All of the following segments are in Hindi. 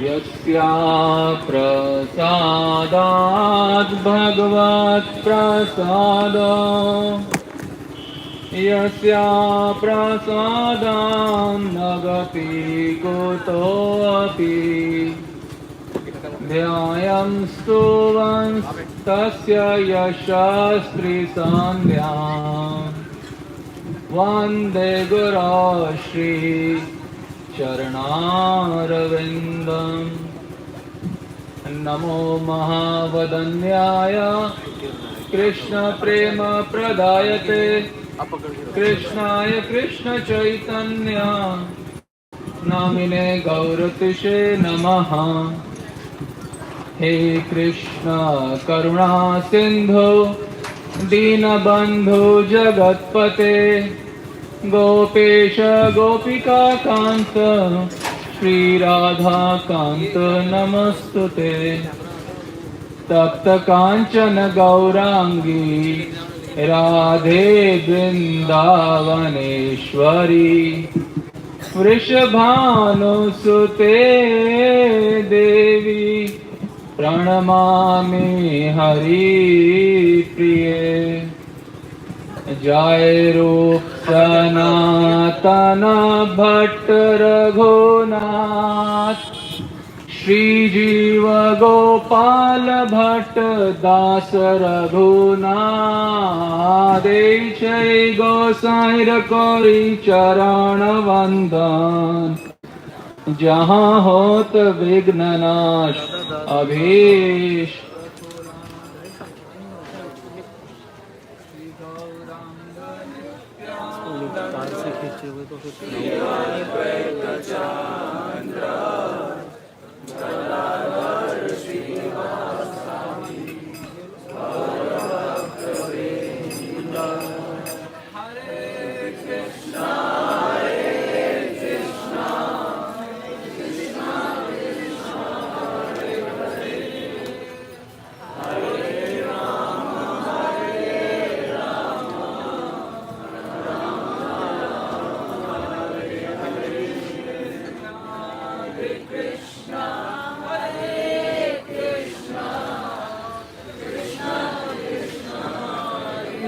यस्या प्रसादात् भगवत् प्रसादो यस्या प्रसादान् नगति कुतोऽपि ध्यायं स्तुवंस्तस्य यशस्त्रिसन्ध्याम् वन्दे गुरो श्री चरणारविन्दम् नमो महावदन्याय कृष्ण प्रेम प्रदायते कृष्णाय कृष्ण चैतन्य नामिने गौरतिषे नमः। हे कृष्ण करुणा सिंधु दीनबंधु जगत्पते गोपेश गोपिका कांत श्री राधा कांत नमस्तुते। तप्त कांचन गौरांगी राधे वृंदावनेश्वरी वृषभानुसुते देवी प्रणमामि हरिप्रिये। जय रूप सनातन भट्ट रघुनाथ श्री जीव गोपाल भट्ट दास रघुनाथ जय गोसाई कोरी चरण वंदन जहाँ होत विघ्ननाश अभीष्ट।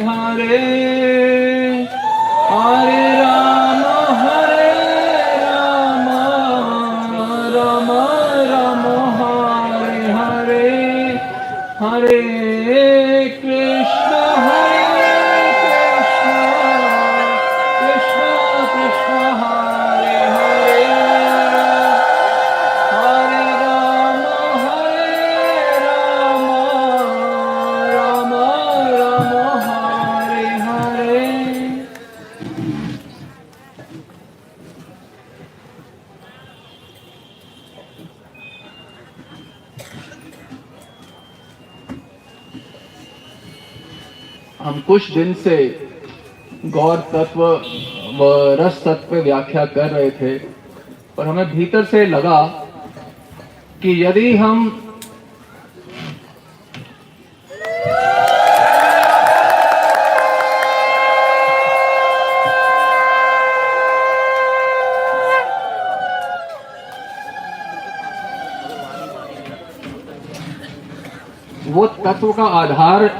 हरे हरे राम राम राम हरे हरे हरे कृष्ण कृष्ण कृष्ण हरे हरे हरे राम राम राम हरे हरे। हम कुछ दिन से गौर तत्व व रस तत्व व्याख्या कर रहे थे और हमें भीतर से लगा कि यदि हम वो तत्व का आधार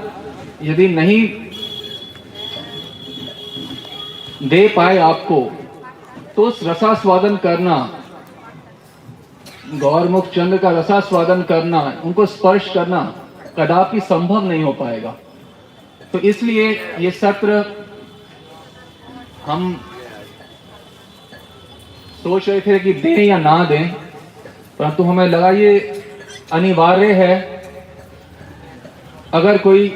यदि नहीं दे पाए आपको तो उस रसास्वादन करना, गौरमुख चंद्र का रसास्वादन करना, उनको स्पर्श करना कदापि संभव नहीं हो पाएगा। तो इसलिए ये सत्र हम सोच रहे थे कि दें या ना दें, परंतु हमें लगा ये अनिवार्य है अगर कोई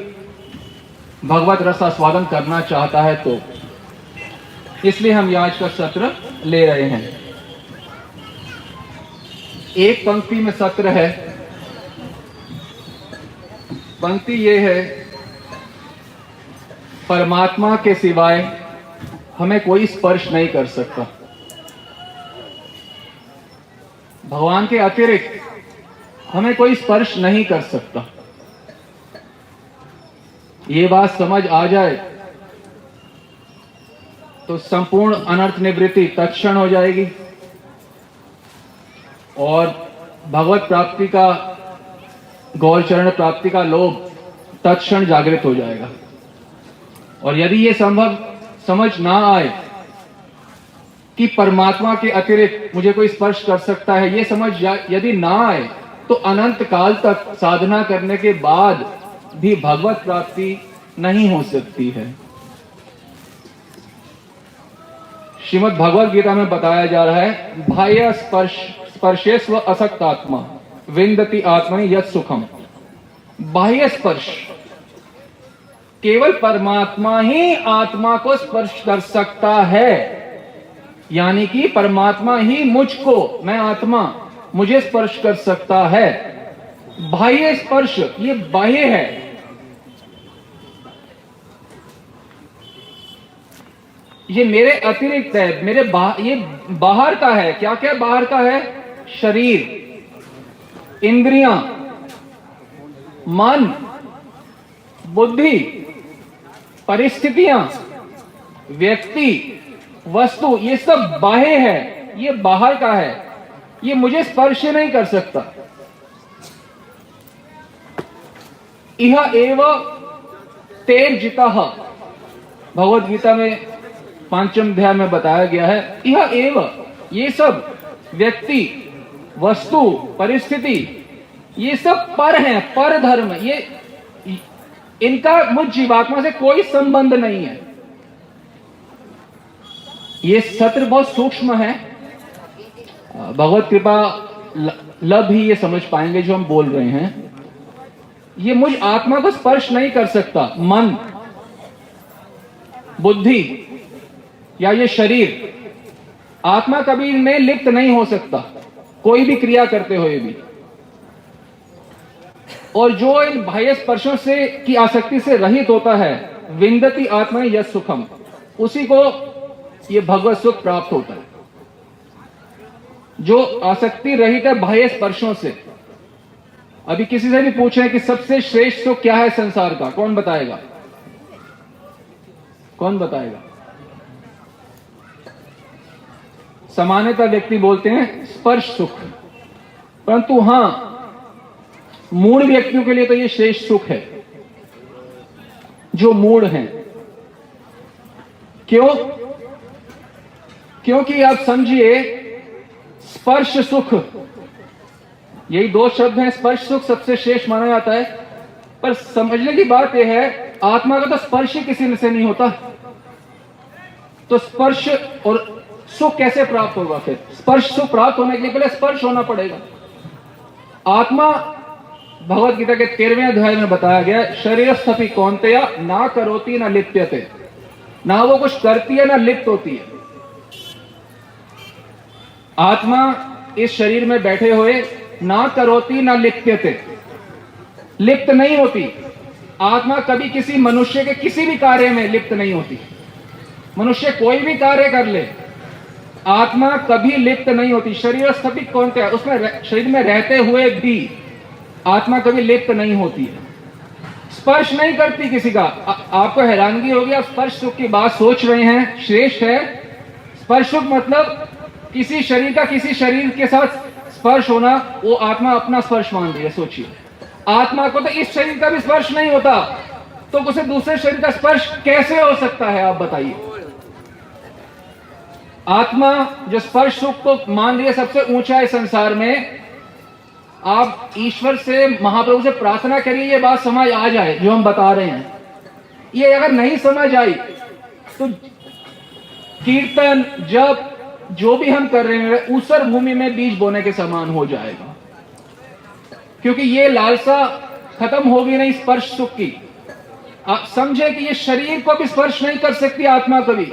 भगवत रस आस्वादन करना चाहता है तो। इसलिए हम आज का सत्र ले रहे हैं। एक पंक्ति में सत्र है। पंक्ति ये है, परमात्मा के सिवाय हमें कोई स्पर्श नहीं कर सकता। भगवान के अतिरिक्त हमें कोई स्पर्श नहीं कर सकता। ये बात समझ आ जाए तो संपूर्ण अनर्थ निवृत्ति तत्क्षण हो जाएगी और भगवत प्राप्ति का, गौर चरण प्राप्ति का लोभ तत्क्षण जागृत हो जाएगा। और यदि ये संभव समझ ना आए कि परमात्मा के अतिरिक्त मुझे कोई स्पर्श कर सकता है, ये समझ यदि ना आए तो अनंत काल तक साधना करने के बाद भी भगवत प्राप्ति नहीं हो सकती है। श्रीमद् भगवद गीता में बताया जा रहा है, बाह्य स्पर्शे स्व असक्त आत्मा विंदति आत्मनि यत् सुखम। बाह्य स्पर्श, केवल परमात्मा ही आत्मा को स्पर्श कर सकता है, यानी कि परमात्मा ही मुझको, मैं आत्मा, मुझे स्पर्श कर सकता है। बाह्य स्पर्श ये बाह्य है, ये मेरे अतिरिक्त है, ये बाहर का है। क्या क्या बाहर का है? शरीर, इंद्रियां, मन, बुद्धि, परिस्थितियां, व्यक्ति, वस्तु, ये सब बाह्य है, ये बाहर का है, ये मुझे स्पर्श नहीं कर सकता। इह एव तेर्जितः, भगवद गीता में 5वें अध्याय में बताया गया है, यह एव, ये सब व्यक्ति, वस्तु, परिस्थिति, ये सब पर हैं, पर धर्म, ये इनका मुझ जीवात्मा से कोई संबंध नहीं है। ये सत्र बहुत सूक्ष्म है, भगवत कृपा लब ही ये समझ पाएंगे जो हम बोल रहे हैं। ये मुझ आत्मा को स्पर्श नहीं कर सकता। मन, बुद्धि या ये शरीर, आत्मा कभी इनमें लिप्त नहीं हो सकता, कोई भी क्रिया करते हुए भी। और जो इन बाह्य स्पर्शों से की आसक्ति से रहित होता है, विंदति आत्मा यत् सुखम, उसी को ये भगवत सुख प्राप्त होता है। जो आसक्ति रहित है बाह्य स्पर्शों से। अभी किसी से भी पूछें कि सबसे श्रेष्ठ सुख क्या है संसार का, कौन बताएगा? कौन बताएगा? सामान्यतः व्यक्ति बोलते हैं स्पर्श सुख, परंतु हां, मूढ़ व्यक्तियों के लिए तो ये श्रेष्ठ सुख है, जो मूढ़ हैं। क्यों? क्योंकि आप समझिए, स्पर्श सुख, यही दो शब्द हैं, स्पर्श सुख सबसे श्रेष्ठ माना जाता है। पर समझने की बात यह है, आत्मा का तो स्पर्श ही किसी से नहीं होता, तो स्पर्श और सुख कैसे प्राप्त होगा? फिर स्पर्श सुख प्राप्त होने के लिए पहले स्पर्श होना पड़ेगा। आत्मा, भगवत गीता के 13वें अध्याय में बताया गया, शरीरस्थपि कौन्तेय ना करोति ना लिप्यते, ना वो कुछ करती है ना लिप्त होती है। आत्मा इस शरीर में बैठे हुए ना करोति ना लिप्यते, लिप्त नहीं होती। आत्मा कभी किसी मनुष्य के किसी भी कार्य में लिप्त नहीं होती। मनुष्य कोई भी कार्य कर ले, आत्मा कभी लिप्त नहीं होती। शरीर स्थपित कौन्तेय, उसमें शरीर में रहते हुए भी आत्मा कभी लिप्त नहीं होती है। स्पर्श नहीं करती किसी का। आपको हैरानगी होगी, आप स्पर्श सुख की बात सोच रहे हैं, श्रेष्ठ है। स्पर्श सुख मतलब किसी शरीर का किसी शरीर के साथ स्पर्श होना, वो आत्मा अपना स्पर्श मान रही है। सोचिए, आत्मा को तो इस शरीर का भी स्पर्श नहीं होता, तो उसे दूसरे शरीर का स्पर्श कैसे हो सकता है? आप बताइए। आत्मा जो स्पर्श सुख को मान रही है सबसे ऊंचा है संसार में, आप ईश्वर से, महाप्रभु से प्रार्थना करिए ये बात समझ आ जाए जो हम बता रहे हैं। ये अगर नहीं समझ आई तो कीर्तन, जप, जो भी हम कर रहे हैं ऊसर भूमि में बीज बोने के समान हो जाएगा, क्योंकि ये लालसा खत्म होगी नहीं स्पर्श सुख की। आप समझे कि ये शरीर को भी स्पर्श नहीं कर सकती आत्मा कभी,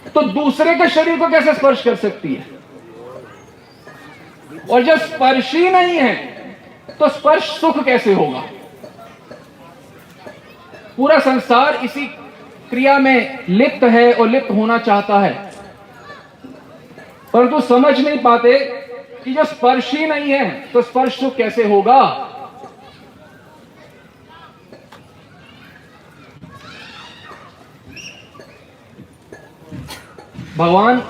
तो दूसरे के शरीर को कैसे स्पर्श कर सकती है? और जब स्पर्श ही नहीं है तो स्पर्श सुख कैसे होगा? पूरा संसार इसी क्रिया में लिप्त है और लिप्त होना चाहता है, परंतु समझ नहीं पाते कि जो स्पर्श ही नहीं है तो स्पर्श सुख कैसे होगा? भगवान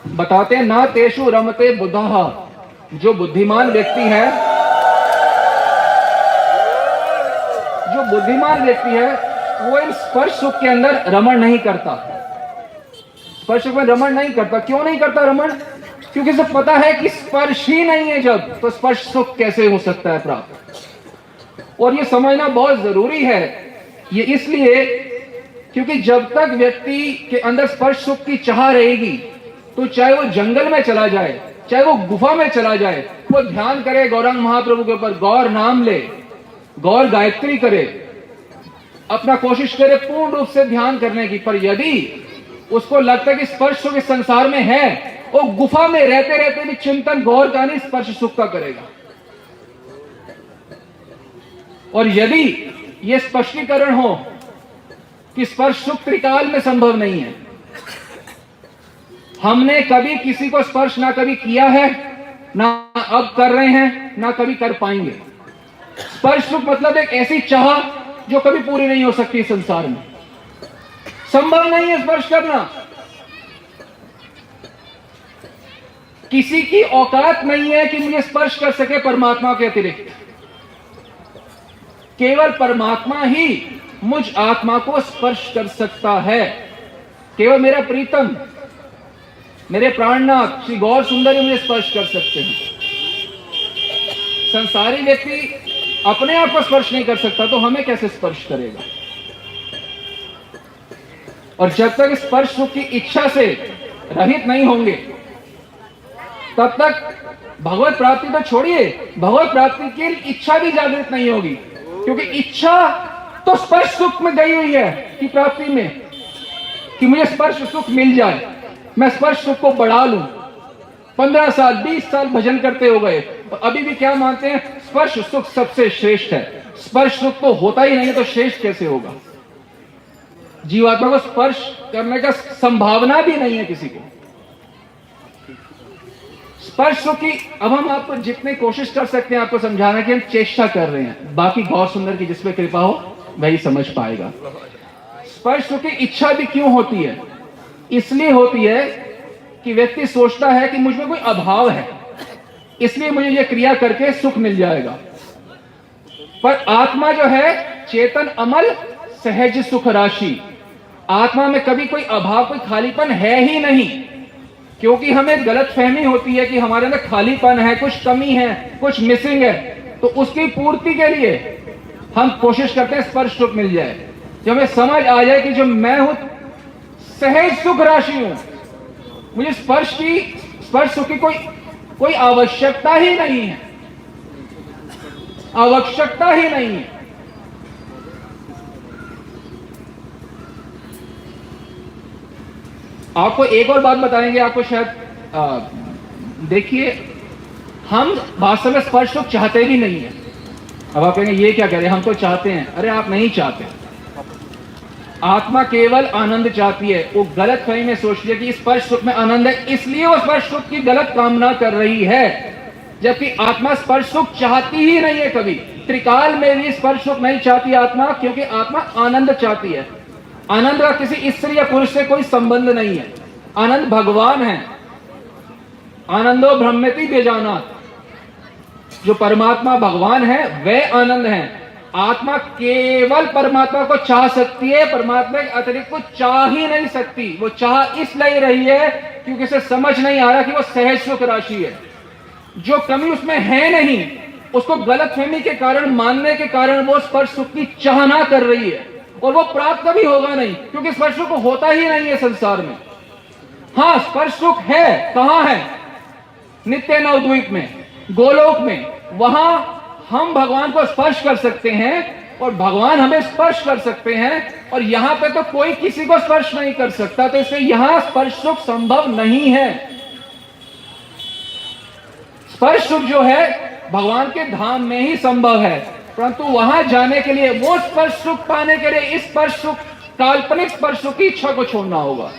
बताते हैं, ना तेषु रमते बुधः जो बुद्धिमान व्यक्ति है, वो इन स्पर्श सुख के अंदर रमण नहीं करता। स्पर्श सुख में रमण नहीं करता। क्यों नहीं करता रमण? क्योंकि उसे पता है कि स्पर्श ही नहीं है जब, तो स्पर्श सुख कैसे हो सकता है प्राप्त। और ये समझना बहुत जरूरी है। ये इसलिए क्योंकि जब तक व्यक्ति के अंदर स्पर्श सुख की चाह रहेगी, तो चाहे वो जंगल में चला जाए, चाहे वो गुफा में चला जाए, वो ध्यान करे गौरांग महाप्रभु के ऊपर, गौर नाम ले, गौर गायत्री करे, अपना कोशिश करे पूर्ण रूप से ध्यान करने की। पर यदि उसको लगता है कि स्पर्श सुख इस संसार में है, वो गुफा में रहते रहते भी चिंतन गौर का नहीं, स्पर्श सुख का करेगा। और यदि यह स्पष्टीकरण हो कि स्पर्श सुख त्रिकाल में संभव नहीं है, हमने कभी किसी को स्पर्श ना कभी किया है, ना अब कर रहे हैं, ना कभी कर पाएंगे। स्पर्श सुख मतलब एक ऐसी चाह जो कभी पूरी नहीं हो सकती संसार में। संभव नहीं है स्पर्श करना। किसी की औकात नहीं है कि मुझे स्पर्श कर सके परमात्मा के अतिरिक्त। केवल परमात्मा ही मुझ आत्मा को स्पर्श कर सकता है। केवल मेरा प्रीतम, मेरे प्राणनाथ श्री गौर सुंदर मुझे स्पर्श कर सकते हैं। संसारी व्यक्ति अपने आप को स्पर्श नहीं कर सकता, तो हमें कैसे स्पर्श करेगा? और जब तक स्पर्श सुख की इच्छा से रहित नहीं होंगे, तब तक भगवत प्राप्ति तो छोड़िए, भगवत प्राप्ति की इच्छा भी जागृत नहीं होगी। क्योंकि इच्छा तो स्पर्श सुख में गई हुई है कि प्राप्ति में, कि मुझे स्पर्श सुख मिल जाए, मैं स्पर्श सुख को बढ़ा लूं। 15 साल 20 साल भजन करते हो गए, और अभी भी क्या मानते हैं? स्पर्श सुख सबसे श्रेष्ठ है। स्पर्श सुख तो होता ही नहीं है, तो श्रेष्ठ कैसे होगा? जीवात्मा को स्पर्श करने का संभावना भी नहीं है किसी को। स्पर्श सुख की अब हम आपको जितनी कोशिश कर सकते हैं आपको समझाना की हम चेष्टा कर रहे हैं। बाकी गौर सुंदर की जिस पे कृपा हो वही समझ पाएगा। स्पर्श सुख की इच्छा भी क्यों होती है? इसलिए होती है कि व्यक्ति सोचता है कि मुझ में कोई अभाव है, इसलिए मुझे यह क्रिया करके सुख मिल जाएगा। पर आत्मा जो है चेतन अमल सहज सुख राशि। आत्मा में कभी कोई अभाव, कोई खालीपन है ही नहीं। क्योंकि हमें गलत फहमी होती है कि हमारे अंदर खालीपन है, कुछ कमी है, कुछ मिसिंग है, तो उसकी पूर्ति के लिए हम कोशिश करते हैं स्पर्श सुख मिल जाए। जब हमें समझ आ जाए कि जो मैं हूं सहज सुख राशि हूं, मुझे स्पर्श सुख की कोई आवश्यकता ही नहीं है, आवश्यकता ही नहीं है। आपको एक और बात बताएंगे, आपको शायद देखिए, हम वास्तव में स्पर्श सुख चाहते भी नहीं है। अब आप कहेंगे ये क्या कह रहे हैं, हम तो चाहते हैं। अरे आप नहीं चाहते, आत्मा केवल आनंद चाहती है। वो गलत फहमी में सोच लिया कि स्पर्श सुख में आनंद है, इसलिए वो स्पर्श सुख की गलत कामना कर रही है, जबकि आत्मा स्पर्श सुख चाहती ही नहीं है कभी। त्रिकाल में भी स्पर्श सुख नहीं चाहती आत्मा, क्योंकि आत्मा आनंद चाहती है। आनंद का किसी स्त्री या पुरुष से कोई संबंध नहीं है। आनंद भगवान है। आनंदो ब्रह्मेति बेजानात। जो परमात्मा भगवान है वह आनंद है। आत्मा केवल परमात्मा को चाह सकती है, परमात्मा के अतिरिक्त को चाह ही नहीं सकती। वो चाह इसलिए रही है क्योंकि उसे समझ नहीं आ रहा कि वो सहज सुख राशि है। जो कमी उसमें है नहीं, उसको गलतफहमी के कारण, मानने के कारण वो स्पर्श सुख की चाहना कर रही है, और वो प्राप्त कभी होगा नहीं, क्योंकि स्पर्श सुख होता ही नहीं है संसार में। हाँ, स्पर्श सुख है, कहां है? नित्य नवद्वीप में, गोलोक में। वहां हम भगवान को स्पर्श कर सकते हैं और भगवान हमें स्पर्श कर सकते हैं, और यहां पे तो कोई किसी को स्पर्श नहीं कर सकता, तो इसलिए यहां स्पर्श सुख संभव नहीं है। स्पर्श सुख जो है भगवान के धाम में ही संभव है, परंतु वहां जाने के लिए, वो स्पर्श सुख पाने के लिए इस स्पर्श सुख, काल्पनिक स्पर्श सुख की इच्छा को छोड़ना होगा,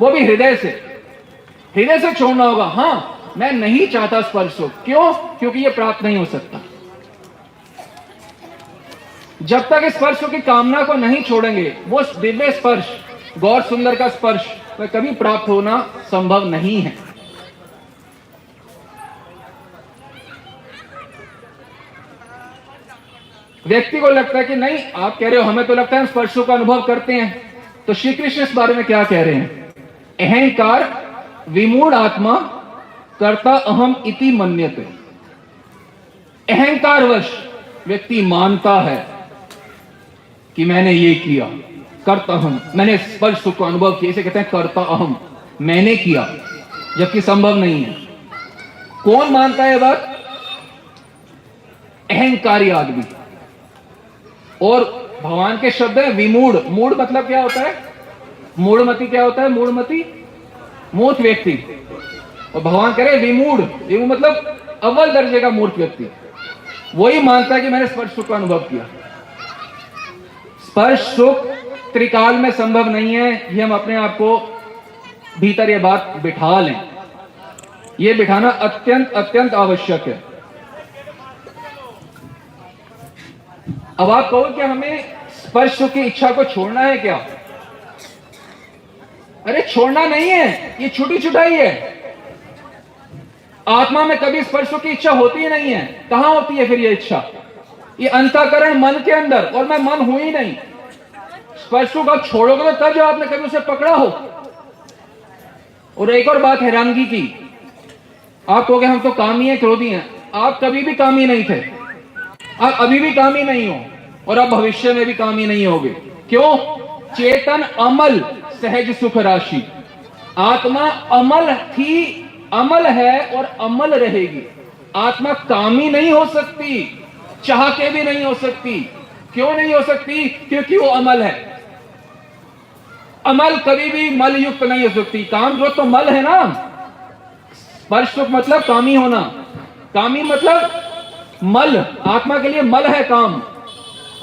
वो भी हृदय से छोड़ना होगा। हाँ, मैं नहीं चाहता स्पर्श सुख। क्यों? क्योंकि ये प्राप्त नहीं हो सकता। जब तक इस स्पर्श की कामना को नहीं छोड़ेंगे, वो दिव्य स्पर्श, गौर सुंदर का स्पर्श, वह कभी प्राप्त होना संभव नहीं है। व्यक्ति को लगता है कि नहीं, आप कह रहे हो हमें तो लगता है हम स्पर्श सुख का अनुभव करते हैं। तो श्री कृष्ण इस बारे में क्या कह रहे हैं? अहंकार विमूढ़ आत्मा कर्ता अहम इति मन्यते। अहंकारवश व्यक्ति मानता है कि मैंने ये किया, कर्ता अहम, मैंने स्पर्श सुख का अनुभव किया, इसे कहते हैं कर्ता अहम, मैंने किया, जबकि संभव नहीं है। कौन मानता है बात? अहंकारी आदमी। और भगवान के शब्द है विमूढ़। मूढ़ मतलब क्या होता है? मूढ़मती क्या होता है? मूढ़मती मूर्ख व्यक्ति। और भगवान कह रहे विमूढ़, विमूढ़ मतलब अव्वल दर्जे का मूर्ख व्यक्ति। वही मानता है कि मैंने स्पर्श सुख का अनुभव किया। स्पर्श सुख त्रिकाल में संभव नहीं है। ये हम अपने आप को भीतर ये बात बिठा लें। ये बिठाना अत्यंत अत्यंत आवश्यक है। अब आप कहो कि हमें स्पर्श सुख की इच्छा को छोड़ना है क्या? अरे छोड़ना नहीं है, ये छुटी छुटाई है। आत्मा में कभी स्पर्श सुख की इच्छा होती ही नहीं है। कहां होती है फिर ये इच्छा? ये अंतःकरण मन के अंदर, और मैं मन हूं ही नहीं। स्पर्श सुख आप छोड़ोगे तो तब जब आपने कभी उसे पकड़ा हो। और एक और बात हैरानगी की, आप कहोगे हम तो कामी हैं, क्रोधी हैं। आप कभी भी कामी नहीं थे, आप अभी भी कामी नहीं हो, और आप भविष्य में भी कामी नहीं होगे। क्यों? चेतन अमल सहज सुख राशि। आत्मा अमल थी, अमल है और अमल रहेगी। आत्मा कामी नहीं हो सकती, चाह के भी नहीं हो सकती। क्यों नहीं हो सकती? क्योंकि वो अमल है। अमल कभी भी मल युक्त नहीं हो सकती। काम जो तो मल है ना। स्पर्श सुख मतलब कामी होना। कामी मतलब मल, आत्मा के लिए मल है काम।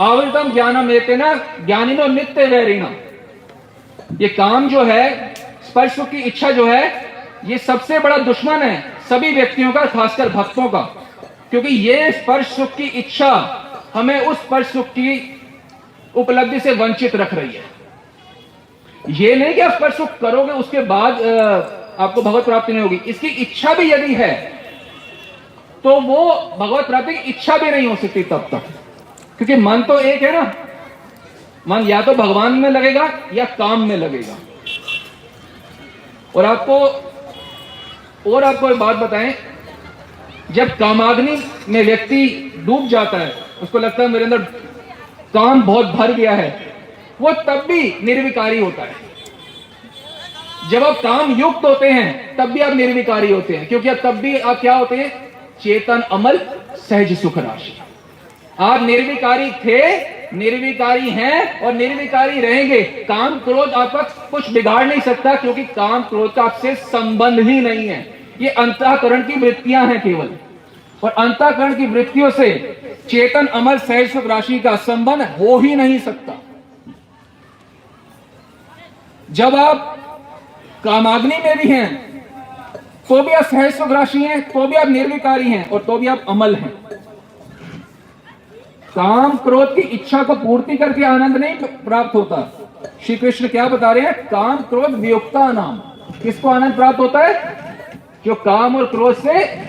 आवृतम ज्ञानम एतेन ज्ञानिनो नित्य वैरिणा। ये काम जो है, स्पर्श सुख की इच्छा जो है, ये सबसे बड़ा दुश्मन है सभी व्यक्तियों का, खासकर भक्तों का। क्योंकि ये स्पर्श सुख की इच्छा हमें उस स्पर्श सुख की उपलब्धि से वंचित रख रही है। ये नहीं कि आप स्पर्श सुख करोगे उसके बाद आपको भगवत प्राप्ति नहीं होगी। इसकी इच्छा भी यदि है तो वो भगवत प्राप्ति की इच्छा भी नहीं हो सकती तब तक। क्योंकि मन तो एक है ना। मन या तो भगवान में लगेगा या काम में लगेगा। और आपको एक बात बताएं, जब कामाग्नि में व्यक्ति डूब जाता है, उसको लगता है मेरे अंदर काम बहुत भर गया है, वो तब भी निर्विकारी होता है। जब आप काम युक्त होते हैं तब भी आप निर्विकारी होते हैं। क्योंकि तब भी आप क्या होते हैं? चेतन अमल सहज सुख राशि। आप निर्विकारी थे, निर्विकारी हैं और निर्विकारी रहेंगे। काम क्रोध आपका कुछ बिगाड़ नहीं सकता, क्योंकि काम क्रोध का आपसे संबंध ही नहीं है। ये अंतःकरण की वृत्तियां हैं केवल, और अंतःकरण की वृत्तियों से चेतन अमल सहज सुख राशि का संबंध हो ही नहीं सकता। जब आप कामाग्नि में भी हैं तो भी आप सहज सुख राशि हैं, तो भी आप निर्विकारी हैं, और तो भी आप अमल हैं। काम क्रोध की इच्छा को पूर्ति करके आनंद नहीं प्राप्त होता। श्री कृष्ण क्या बता रहे हैं? काम क्रोध वियुक्ता नाम। किसको आनंद प्राप्त होता है? जो काम और क्रोध से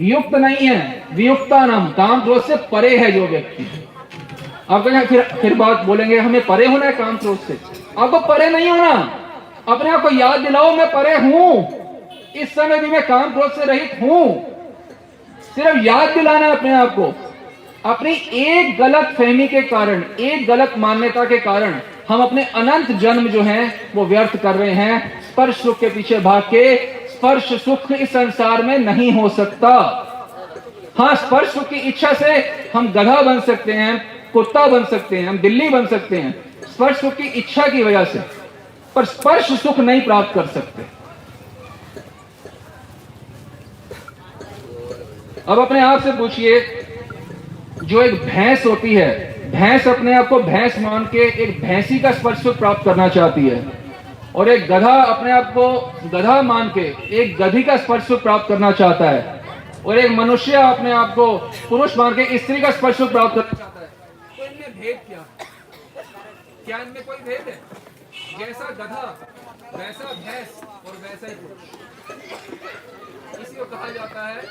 युक्त नहीं है, वियुक्ता नाम, काम क्रोध से परे है जो व्यक्ति। आप कहेंगे फिर बात बोलेंगे हमें परे होना है काम क्रोध से। आपको परे नहीं होना, अपने आप को याद दिलाओ मैं परे हूं, इस समय भी मैं काम क्रोध से रहित हूं। सिर्फ याद दिलाना है अपने आप को। अपनी एक गलत फहमी के कारण, एक गलत मान्यता के कारण हम अपने अनंत जन्म जो हैं वो व्यर्थ कर रहे हैं। स्पर्श सुख के पीछे भाग के। स्पर्श सुख इस संसार में नहीं हो सकता। हाँ, स्पर्श सुख की इच्छा से हम गधा बन सकते हैं, कुत्ता बन सकते हैं, हम बिल्ली बन सकते हैं, स्पर्श सुख की इच्छा की वजह से, पर स्पर्श सुख नहीं प्राप्त कर सकते। अब अपने आप से पूछिए, जो एक भैंस होती है, भैंस अपने आप को भैंस मान के एक भैंसी का स्पर्श सुख प्राप्त करना चाहती है, और एक गधा अपने आप को गधा मान के एक गधी का स्पर्श सुख प्राप्त करना चाहता है, और एक मनुष्य अपने आप को पुरुष मान के स्त्री का स्पर्श सुख प्राप्त करना चाहता है। तो इनमें भेद क्या? क्या इनमें कोई भेद है? जैसा गधा वैसा भैंस और वैसा ही पुरुष। इसी को कहा जाता है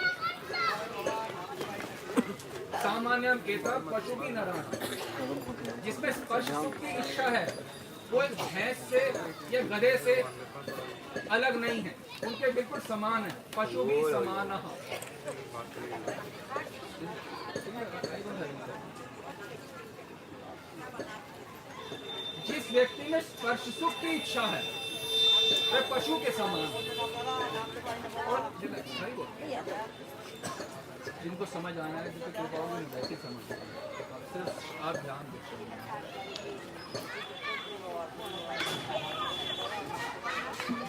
सामान्यम एतत् पशु की नरः, जिसमें स्पर्श सुख की इच्छा है वो इस भैंस से या गधे से अलग नहीं है, उनके बिल्कुल समान है। पशु भी समान। जिस व्यक्ति में स्पर्श सुख की इच्छा है वह पशु के समान है। और जिनको समझ आना है जिनको कृपा में वैसे समझ, सिर्फ आप ध्यान दीजिए।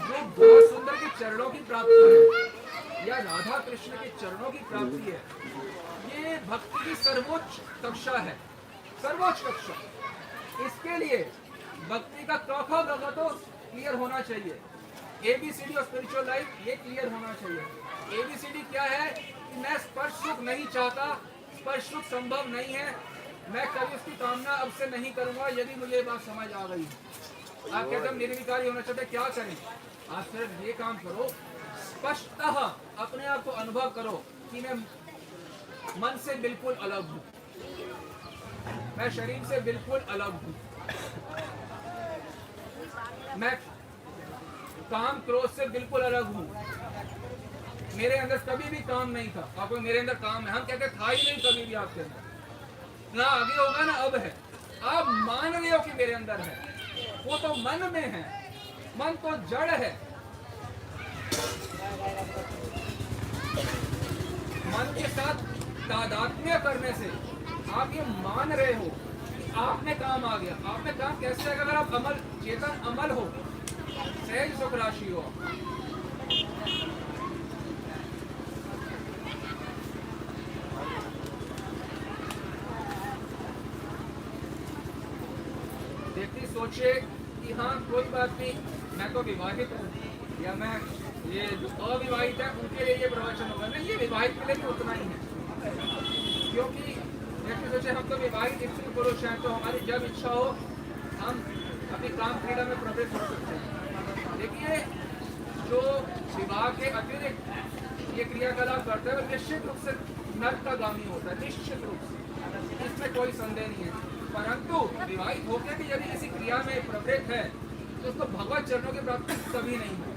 जो बहुत सुंदर के चरणों की प्राप्ति है या राधा कृष्ण के चरणों की प्राप्ति है, ये भक्ति की सर्वोच्च कक्षा है, सर्वोच्च कक्षा। इसके लिए भक्ति का चौथा गगा तो क्लियर होना चाहिए। ABCD और स्पिरिचुअल लाइफ ये क्लियर होना चाहिए। ABCD क्या है कि मैं स्पर्श सुख नहीं चाहता, स्पर्श सुख संभव नहीं है, मैं कभी उसकी कामना अब से नहीं करूंगा। यदि मुझे ये बात समझ आ गई, आप कहते हैं निर्विकारी होना चाहते, क्या करें? आप सिर्फ ये काम करो, स्पष्टतः अपने आप को अनुभव करो कि मैं मन से बिल्कुल अलग हूं, मैं शरीर से बिल्कुल अलग हूं, मैं काम क्रोध से बिल्कुल अलग हूं, मेरे अंदर कभी भी काम नहीं था। आपको मेरे अंदर काम है, हम कहते था ही नहीं कभी भी आपके अंदर, ना आगे होगा ना अब है। आप मान रहे हो कि मेरे अंदर है, वो तो मन में है, मन तो जड़ है। मन के साथ तादात्म्य करने से आप ये मान रहे हो कि आप में काम आ गया। आप में काम कैसे आएगा? अगर आप अमल, चेतन अमल हो, सहज सुख राशि हो। व्यक्ति सोचे कि हाँ कोई बात नहीं, मैं तो विवाहित हूँ, या मैं ये जो अविवाहित है उनके लिए ये प्रवचन होगा। नहीं, ये विवाहित के लिए भी उतना ही है, क्योंकि व्यक्ति सोचे हम तो विवाहित स्त्री पुरुष हैं, तो हमारी जब इच्छा हो हम अपनी काम क्रीड़ा में प्रवृत्त हो सकते हैं। देखिए, जो विवाह के अतिरिक्त ये क्रियाकलाप करता है वो निश्चित रूप से नरकगामी होता है, निश्चित रूप से, इसमें कोई संदेह नहीं है। परंतु विवाहित होकर भी यदि किसी क्रिया में प्रवृत्त है तो उसको भगवत चरणों की प्राप्ति कभी नहीं है।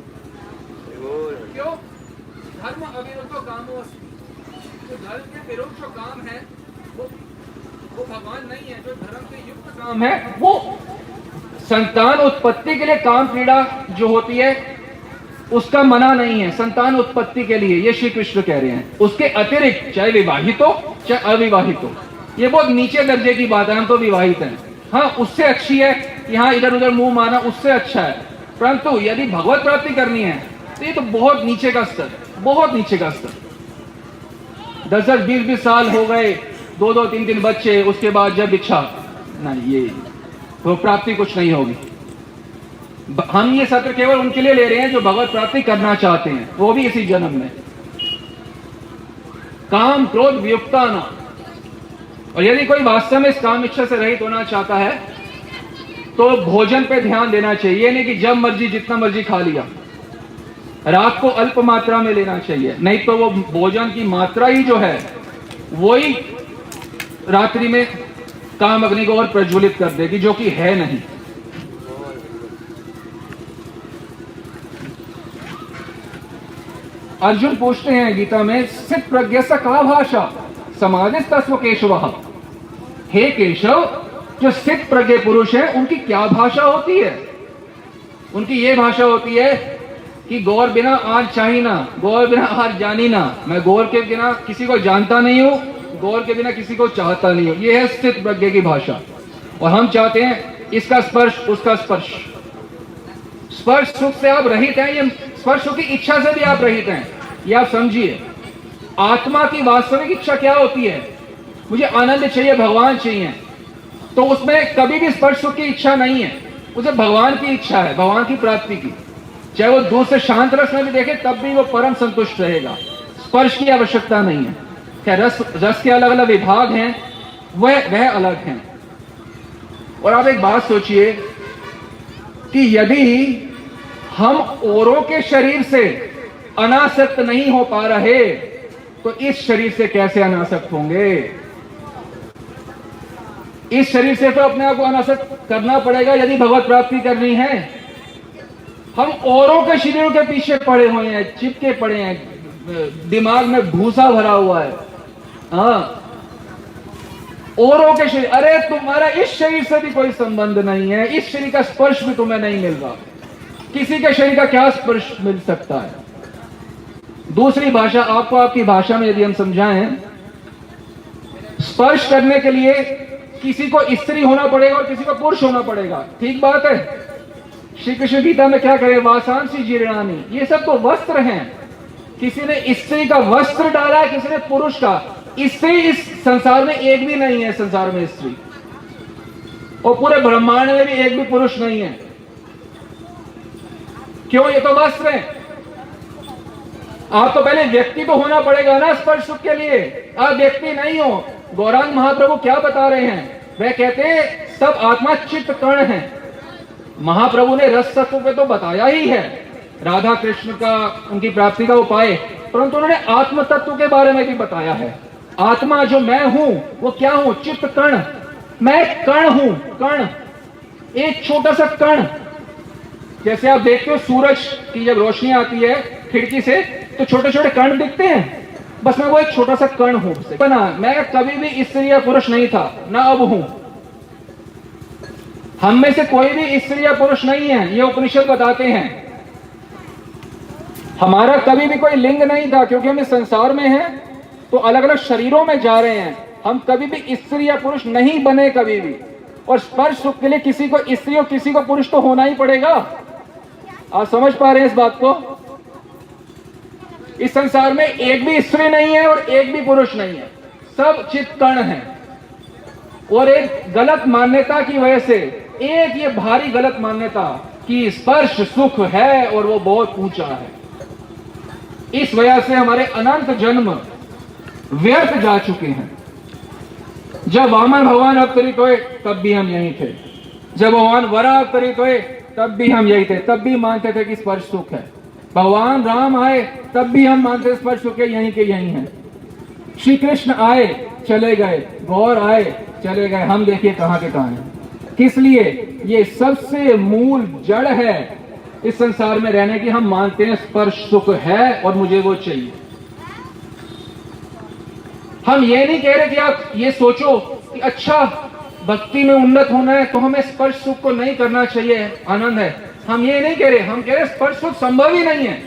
क्यों? धर्म अविरुद्धो कामो अस्ति। तो धर्म के विरुद्ध जो काम है वो भगवान नहीं है। जो धर्म के युक्त काम है वो संतान उत्पत्ति के लिए काम क्रीड़ा जो होती है उसका मना नहीं है। संतान उत्पत्ति के लिए ये श्री कृष्ण कह रहे हैं। उसके अतिरिक्त चाहे विवाहित हो चाहे अविवाहित हो, ये बहुत नीचे दर्जे की बात है। हम तो विवाहित हैं, हाँ उससे अच्छी है, यहाँ इधर उधर मुंह मारना उससे अच्छा है। परंतु यदि भगवत प्राप्ति करनी है तो ये तो बहुत नीचे का स्तर, बहुत नीचे का स्तर। 10-10, 20-20 साल हो गए, 2-2, 3-3 बच्चे, उसके बाद जब इच्छा नहीं, ये तो प्राप्ति कुछ नहीं होगी। हम ये सत्र केवल उनके लिए ले रहे हैं जो भगवत प्राप्ति करना चाहते हैं, वो भी इसी जन्म में। काम क्रोध वियुक्ता न। और यदि कोई वास्तव में इस काम इच्छा से रहित होना चाहता है तो भोजन पे ध्यान देना चाहिए। नहीं कि जब मर्जी जितना मर्जी खा लिया, रात को अल्प मात्रा में लेना चाहिए, नहीं तो वो भोजन की मात्रा ही जो है वही रात्रि में काम अग्नि को और प्रज्वलित कर देगी, जो कि है नहीं। अर्जुन पूछते हैं गीता में, स्थित प्रज्ञ सा का भाषा समाजित तस्व केशव। हे केशव, जो स्थित प्रज्ञ पुरुष है उनकी क्या भाषा होती है? उनकी ये भाषा होती है कि गौर बिना आज चाही ना, गौर बिना आज जानी ना। मैं गौर के बिना किसी को जानता नहीं हूं, गौर के बिना किसी को चाहता नहीं हूं। ये है स्थित प्रज्ञ की भाषा। और हम चाहते हैं इसका स्पर्श उसका स्पर्श। स्पर्श सुख से आप रहित हैं, ये स्पर्श सुख की इच्छा से भी आप रहित हैं, ये आप समझिए। आत्मा की वास्तविक इच्छा क्या होती है? मुझे आनंद चाहिए, भगवान चाहिए, तो उसमें कभी भी स्पर्श सुख की इच्छा नहीं है, उसे भगवान की इच्छा है, भगवान की प्राप्ति की। चाहे वो दूर से शांत रस में भी देखे तब भी वो परम संतुष्ट रहेगा। स्पर्श की आवश्यकता नहीं है। क्या रस के अलग अलग विभाग हैं, वह अलग हैं। और आप एक बात सोचिए कि यदि हम औरों के शरीर से अनासक्त नहीं हो पा रहे तो इस शरीर से कैसे अनासक्त होंगे? इस शरीर से तो अपने आप को अनासक्त करना पड़ेगा यदि भगवत प्राप्ति करनी है। हम औरों के शरीरों के पीछे पड़े हुए हैं, चिपके पड़े हैं, दिमाग में भूसा भरा हुआ है। हाँ, औरों के शरीर, अरे तुम्हारा इस शरीर से भी कोई संबंध नहीं है, इस शरीर का स्पर्श भी तुम्हें नहीं मिल रहा। किसी के शरीर का क्या स्पर्श मिल सकता है? दूसरी भाषा आपको आपकी भाषा में यदि हम समझाएं, स्पर्श करने के लिए किसी को स्त्री होना पड़ेगा और किसी को पुरुष होना पड़ेगा, ठीक बात है। श्री कृष्ण गीता में क्या कहे, वासांसी जीर्णानि, ये सब तो वस्त्र हैं। किसी ने स्त्री का वस्त्र डाला है, किसी ने पुरुष का। स्त्री इस संसार में एक भी नहीं है, संसार में स्त्री, और पूरे ब्रह्मांड में भी एक भी पुरुष नहीं है। क्यों? ये तो वस्त्र है। आपको पहले व्यक्ति तो होना पड़ेगा ना स्पर्श सुख के लिए। आप व्यक्ति नहीं हो। गौरांग महाप्रभु क्या बता रहे हैं? वह कहते हैं सब आत्मा चित्त कण है। महाप्रभु ने रस तत्व पे तो बताया ही है, राधा कृष्ण का, उनकी प्राप्ति का उपाय, परंतु उन्होंने आत्म तत्व के बारे में भी बताया है। आत्मा जो मैं हूं वो क्या हूं? चित्त कण। मैं कण हूं, कण, एक छोटा सा कण। जैसे आप देखते हो सूरज की जब रोशनी आती है खिड़की से तो छोटे छोटे कण दिखते हैं, बस मैं वो एक छोटा सा कण हूं। बना, मैं कभी भी स्त्री या पुरुष नहीं था, ना अब हूं। हम में से कोई भी स्त्री या पुरुष नहीं है, ये उपनिषद बताते हैं। हमारा कभी भी कोई लिंग नहीं था, क्योंकि हम इस संसार में हैं तो अलग अलग शरीरों में जा रहे हैं। हम कभी भी स्त्री या पुरुष नहीं बने, कभी भी। और स्पर्श सुख के लिए किसी को स्त्री और किसी को पुरुष तो होना ही पड़ेगा। आप समझ पा रहे हैं इस बात को? इस संसार में एक भी स्त्री नहीं है और एक भी पुरुष नहीं है, सब चित्त कण है। और एक गलत मान्यता की वजह से, एक ये भारी गलत मान्यता कि स्पर्श सुख है और वो बहुत ऊंचा है, इस वजह से हमारे अनंत जन्म व्यर्थ जा चुके हैं। जब वामन भगवान अवतरित हुए तब भी हम यहीं थे, जब भगवान वराह अवतरित हुए तब भी हम यही थे, तब भी मानते थे कि स्पर्श सुख है। भगवान राम आए तब भी हम मानते स्पर्श सुख है, यहीं के यहीं है। श्री कृष्ण आए चले गए, गौर आए चले गए, हम देखिए कहां के कहां हैं। किस लिए? ये सबसे मूल जड़ है इस संसार में रहने की। हम मानते हैं स्पर्श सुख है और मुझे वो चाहिए। हम ये नहीं कह रहे कि आप ये सोचो कि अच्छा भक्ति में उन्नत होना है तो हमें स्पर्श सुख को नहीं करना चाहिए, आनंद है। हम ये नहीं कह रहे, हम कह रहे स्पर्श सुख संभव ही नहीं है।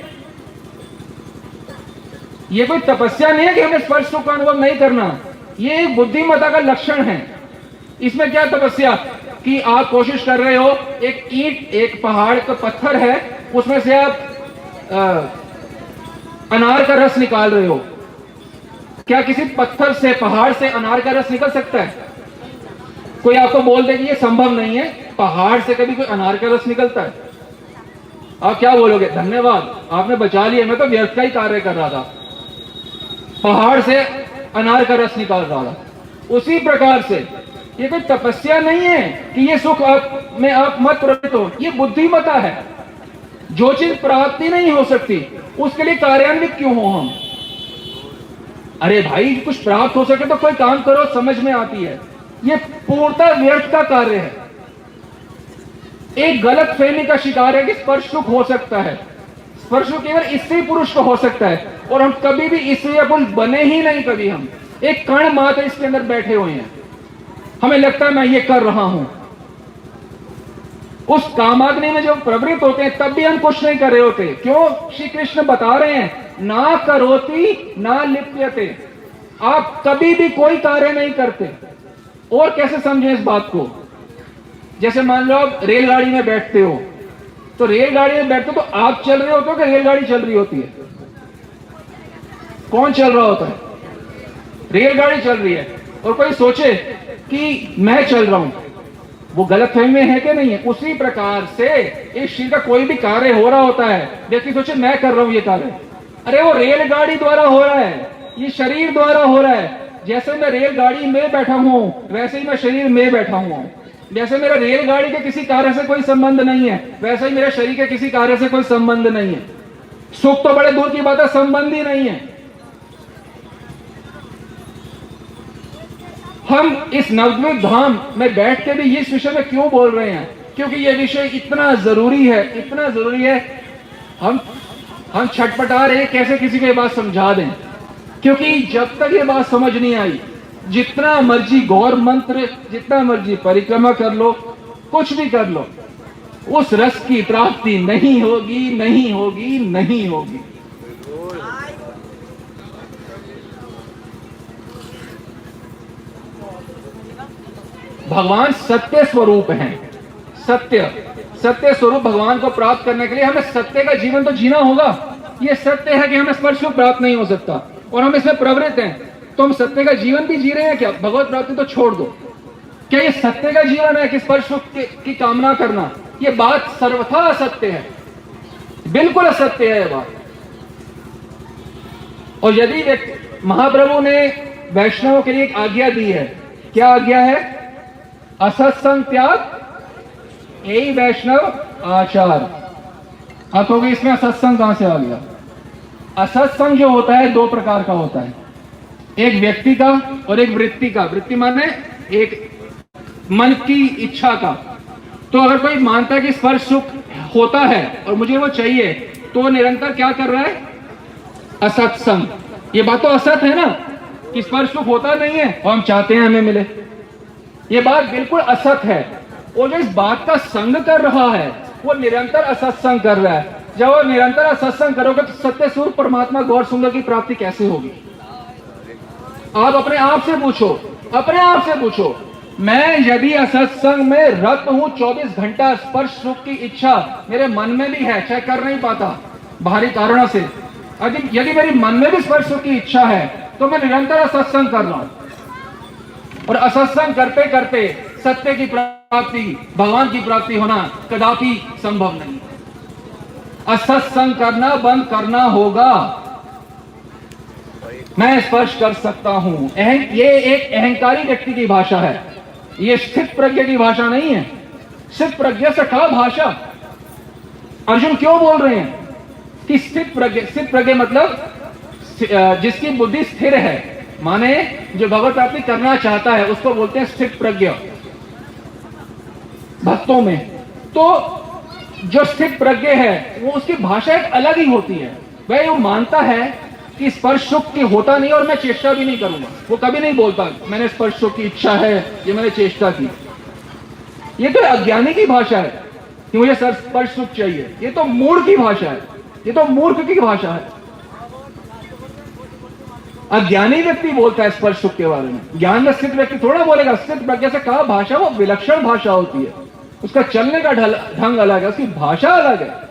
ये कोई तपस्या नहीं है कि हमें स्पर्श सुख का अनुभव नहीं करना, ये एक बुद्धिमत्ता का लक्षण है। इसमें क्या तपस्या कि आप कोशिश कर रहे हो, एक ईंट, एक पहाड़ का पत्थर है, उसमें से आप अनार का रस निकाल रहे हो। क्या किसी पत्थर से, पहाड़ से अनार का रस निकल सकता है? कोई आपको बोल दे कि ये संभव नहीं है, पहाड़ से कभी कोई अनार का रस निकलता है? आप क्या बोलोगे? धन्यवाद, आपने बचा लिया, मैं तो व्यर्थ का ही कार्य कर रहा था, पहाड़ से अनार का रस निकाल रहा था। उसी प्रकार से ये कोई तपस्या नहीं है कि ये सुख आप में आप मत प्रवृत्त हो, ये बुद्धिमत्ता है। जो चीज प्राप्ति नहीं हो सकती उसके लिए कार्यान्वित क्यों हो हम? अरे भाई, कुछ प्राप्त हो सके तो कोई काम करो, समझ में आती है। ये पूर्णतः व्यर्थ का कार्य है। एक गलत फहमी का शिकार है कि स्पर्श सुख हो सकता है। स्पर्श सुख केवल स्त्री पुरुष को हो सकता है, और हम कभी भी स्त्री या पुरुष बने ही नहीं। कभी हम एक कण मात्र इसके अंदर बैठे हुए हैं। हमें लगता है मैं ये कर रहा हूं। उस कामाग्नि में जब प्रवृत्त होते हैं तब भी हम कुछ नहीं कर रहे होते। क्यों? श्री कृष्ण बता रहे हैं, ना करोति ना लिप्यते। आप कभी भी कोई कार्य नहीं करते। और कैसे समझें इस बात को? जैसे मान लो आप रेलगाड़ी में बैठते हो, तो रेलगाड़ी में बैठते हो तो आप चल रहे होते हो कि रेलगाड़ी चल रही होती है? कौन चल रहा होता है? रेलगाड़ी चल रही है। और कोई सोचे कि मैं चल रहा हूं, वो गलत फहमी में है कि नहीं है? उसी प्रकार से इस शरीर का कोई भी कार्य हो रहा होता है, व्यक्ति सोचे मैं कर रहा हूं ये कार्य, अरे वो रेलगाड़ी द्वारा हो रहा है, ये शरीर द्वारा हो रहा है। जैसे मैं रेलगाड़ी में बैठा हूं वैसे ही मैं शरीर में बैठा हूं। जैसे मेरा रेलगाड़ी के किसी कार्य से कोई संबंध नहीं है, वैसे ही मेरे शरीर के किसी कार्य से कोई संबंध नहीं है। सुख तो बड़े दूर की बात है, संबंध ही नहीं है। हम इस नवद्वीप धाम में बैठ के भी इस विषय में क्यों बोल रहे हैं? क्योंकि ये विषय इतना जरूरी है, इतना जरूरी है। हम छटपटा रहे हैं कैसे किसी को ये बात समझा दें, क्योंकि जब तक ये बात समझ नहीं आई, जितना मर्जी गौर मंत्र, जितना मर्जी परिक्रमा कर लो, कुछ भी कर लो, उस रस की प्राप्ति नहीं होगी, नहीं होगी, नहीं होगी। भगवान सत्य स्वरूप हैं। सत्य स्वरूप भगवान को प्राप्त करने के लिए हमें सत्य का जीवन तो जीना होगा। ये सत्य है कि हमें स्पर्श सुख प्राप्त नहीं हो सकता और हम इसमें प्रवृत्त हैं, तो हम सत्य का जीवन भी जी रहे हैं क्या? भगवत प्राप्ति तो छोड़ दो। क्या ये सत्य का जीवन है कि स्पर्श सुख की कामना करना? ये बात सर्वथा असत्य है, बिल्कुल असत्य है ये बात। और यदि महाप्रभु ने वैष्णवों के लिए एक आज्ञा दी है, क्या आज्ञा है? असत्संग त्याग, यही वैष्णव आचार। आप कहोगे इसमें असत्संग कहां से आ गया? असत्संग जो होता है दो प्रकार का होता है, एक व्यक्ति का और एक वृत्ति का। वृत्ति माने एक मन की इच्छा का। तो अगर कोई मानता है कि स्पर्श सुख होता है और मुझे वो चाहिए, तो निरंतर क्या कर रहा है? असत्संग। ये बात तो असत है ना कि स्पर्श सुख होता नहीं है और हम चाहते हैं हमें मिले। ये बात बिल्कुल असत है। और जो इस बात का संग कर रहा है वो निरंतर असत्संग कर रहा है। जब वो निरंतर असत्संग करोगे तो सत्य स्वरूप परमात्मा गौर सुंदर की प्राप्ति कैसे होगी? आप अपने आप से पूछो, अपने आप से पूछो। मैं यदि असत्संग में रत हूं, 24 घंटा स्पर्श सुख की इच्छा मेरे मन में भी है, चाहे कर नहीं पाता बाहरी कारणों से, यदि मेरी मन में भी स्पर्श सुख की इच्छा है तो मैं निरंतर असत्संग कर रहा हूं। और असत्संग करते करते सत्य की प्राप्ति, भगवान की प्राप्ति होना कदापि संभव नहीं। असत्संग करना बंद करना होगा। मैं स्पर्श कर सकता हूं, ये एक अहंकारी व्यक्ति की भाषा है, ये स्थित प्रज्ञ की भाषा नहीं है। स्थित प्रज्ञ से कहा भाषा। अर्जुन क्यों बोल रहे हैं कि स्थित प्रज्ञ मतलब जिसकी बुद्धि स्थिर है, माने जो भगवत प्राप्ति करना चाहता है उसको बोलते हैं स्थित प्रज्ञ भक्तों में। तो जो स्थित प्रज्ञ है वो उसकी भाषा एक अलग ही होती है। वह वो मानता है कि स्पर्श सुख की होता नहीं और मैं चेष्टा भी नहीं करूंगा। वो कभी नहीं बोलता मैंने स्पर्श सुख की इच्छा है, ये मैंने चेष्टा की। ये तो अज्ञानी की भाषा है कि मुझे स्पर्श सुख चाहिए। ये तो मूढ़ की भाषा है, ये तो मूर्ख की भाषा है। अज्ञानी व्यक्ति बोलता है स्पर्श सुख के बारे में। ज्ञान में स्थित व्यक्ति थोड़ा बोलेगा। स्थित प्रज्ञा से कहा भाषा वो विलक्षण भाषा होती है, उसका चलने का ढंग अलग है, उसकी भाषा अलग है,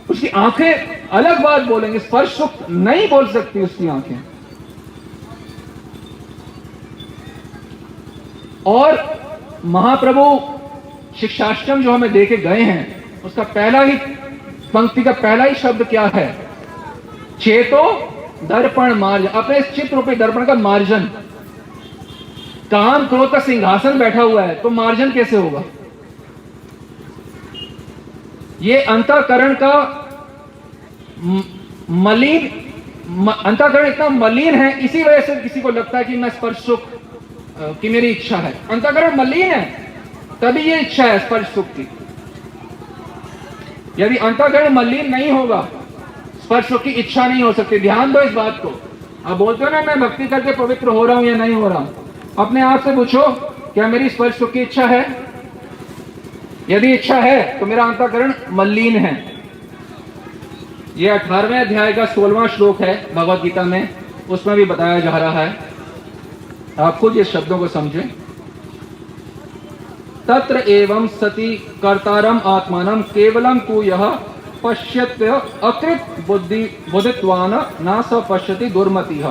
उसकी आंखें अलग बात बोलेंगे। स्पर्श सुख नहीं बोल सकती उसकी आंखें। और महाप्रभु शिक्षाष्टम जो हमें देके गए हैं, उसका पहला ही पंक्ति का पहला ही शब्द क्या है? चेतो दर्पण मार्जन। अपने इस चित्त रूपी दर्पण का मार्जन। काम क्रोध का सिंहासन बैठा हुआ है तो मार्जन कैसे होगा? ये अंतःकरण का अंतःकरण इतना मलिन है, इसी वजह से किसी को लगता है कि मैं स्पर्श सुख की मेरी इच्छा है। अंतःकरण मलिन है तभी ये इच्छा है स्पर्श सुख की। यदि अंतःकरण मलिन नहीं होगा, स्पर्श सुख की इच्छा नहीं हो सकती। ध्यान दो इस बात को। आप बोलते हो ना मैं भक्ति करके पवित्र हो रहा हूं या नहीं हो रहा हूं। अपने आप से पूछो क्या मेरी स्पर्श सुख की इच्छा है? यदि इच्छा है तो मेरा अंतःकरण मलिन है। यह 18वें अध्याय का 16वां श्लोक है भगवत गीता में, उसमें भी बताया जा रहा है। आप खुद इस शब्दों को समझें। तत्र एवं सति कर्तारम आत्मानम केवलम तू यह पश्यत्य अकृत बुद्धित्वान न स पश्यति दुर्मति।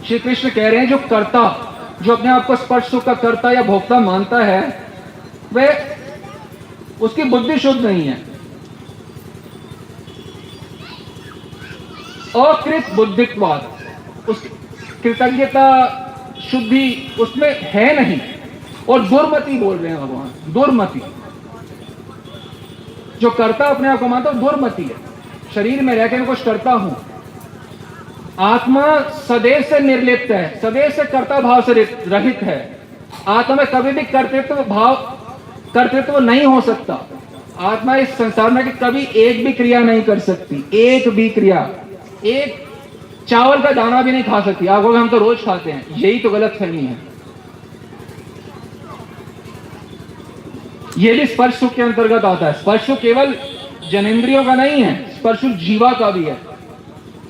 श्री कृष्ण कह रहे हैं जो कर्ता, जो अपने आप को स्पर्श सुख का कर्ता या भोक्ता मानता है, वह उसकी बुद्धि शुद्ध नहीं है। अकृत बुद्धित्वाद, उस कृतज्ञता शुद्धि उसमें है नहीं। और दुर्मति बोल रहे हैं भगवान, दुर्मति। जो करता अपने आप को मानता है दुर्मति है। शरीर में रहकर मैं कुछ करता हूं, आत्मा सदैव से निर्लिप्त है, सदैव से कर्ता भाव से रहित है। आत्मा में कभी भी कर्तृत्व नहीं हो सकता। आत्मा इस संसार में कभी एक भी क्रिया नहीं कर सकती, एक भी क्रिया, एक चावल का दाना भी नहीं खा सकती। आप कहोगे हम तो रोज खाते हैं, यही तो गलत फहमी है। यह भी स्पर्श सुख के अंतर्गत आता है। स्पर्श सुख केवल जनेंद्रियों का नहीं है, स्पर्श सुख जीवा का भी है।